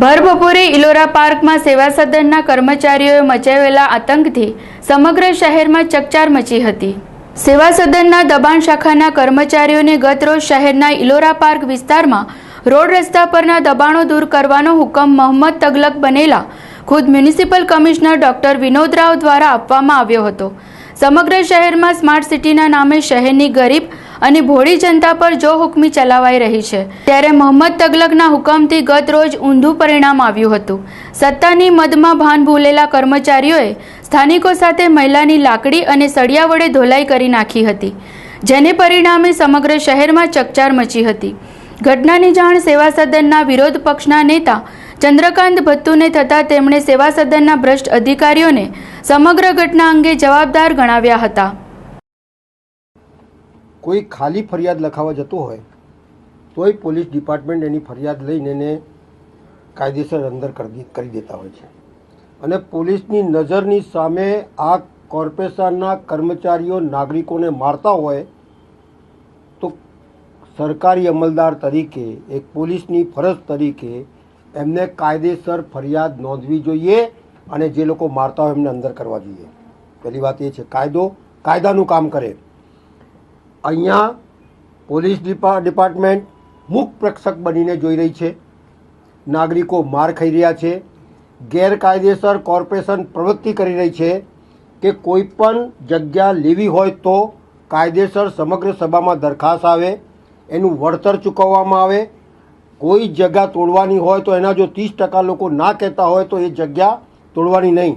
ભર બપોરે ઇલોરા પાર્કમાં સેવા સદનના કર્મચારીઓએ મચાવેલા આતંકથી સમગ્ર શહેરમાં ચકચાર મચી હતી। સેવા સદનના દબાણ શાખાના કર્મચારીઓને ગતરોજ શહેરના ઇલોરા પાર્ક વિસ્તારમાં રોડ રસ્તા પરના દબાણો દૂર કરવાનો હુકમ મોહમ્મદ તગલક બનેલા ખુદ municipal commissioner doctor Vinod Rao દ્વારા આપવામાં આવ્યો હતો। સમગ્ર શહેરમાં સ્માર્ટ સિટીના નામે શહેરની ગરીબ અને ભોળી જનતા પર જો હુકમી ચલાવાઈ રહી છે, ત્યારે મોહમ્મદ તગલકના હુકમથી ગત રોજ ઊંધું પરિણામ આવ્યું હતું। સત્તાની મદમાં ભાન ભૂલેલા કર્મચારીઓએ સ્થાનિકો સાથે મહિલાની લાકડી અને સળિયા વડે ધોલાઈ કરી નાખી હતી, જેને પરિણામે સમગ્ર શહેરમાં ચકચાર મચી હતી। ઘટનાની જાણ સેવા સદનના વિરોધ પક્ષના નેતા ચંદ્રકાંત ભત્તુને થતાં તેમણે સેવા સદનના ભ્રષ્ટ અધિકારીઓને સમગ્ર ઘટના અંગે જવાબદાર ગણાવ્યા હતા। કોઈ ખાલી ફરિયાદ લખાવા જતો હોય તોય પોલીસ ડિપાર્ટમેન્ટ એની ફરિયાદ લઈને એને કાયદેસર અંદર કરી દેતા હોય છે અને પોલીસની નજરની સામે આ કોર્પોરેશનના કર્મચારીઓ નાગરિકોને મારતા હોય તો સરકારી અમલદાર તરીકે એક પોલીસની ફરજ તરીકે એમને કાયદેસર ફરિયાદ નોંધવી જોઈએ અને જે લોકો મારતા હોય એમને અંદર કરવા જોઈએ। પહેલી વાત એ છે કાયદાનું કામ કરે। અહીંયા પોલીસ ડિપાર્ટમેન્ટ મુખ પ્રેક્ષક બનીને જોઈ રહી છે। નાગરિકો માર ખાઈ રહ્યા છે। ગેરકાયદેસર કોર્પોરેશન પ્રવૃત્તિ કરી રહી છે કે કોઈ પણ જગ્યા લેવી હોય તો કાયદેસર સમગ્ર સભામાં દરખાસ્ત આવે, એનું વળતર ચૂકવવામાં આવે। કોઈ જગ્યા તોડવાની હોય તો એના જો 30% લોકો ના કહેતા હોય તો એ જગ્યા તોડવાની નહીં।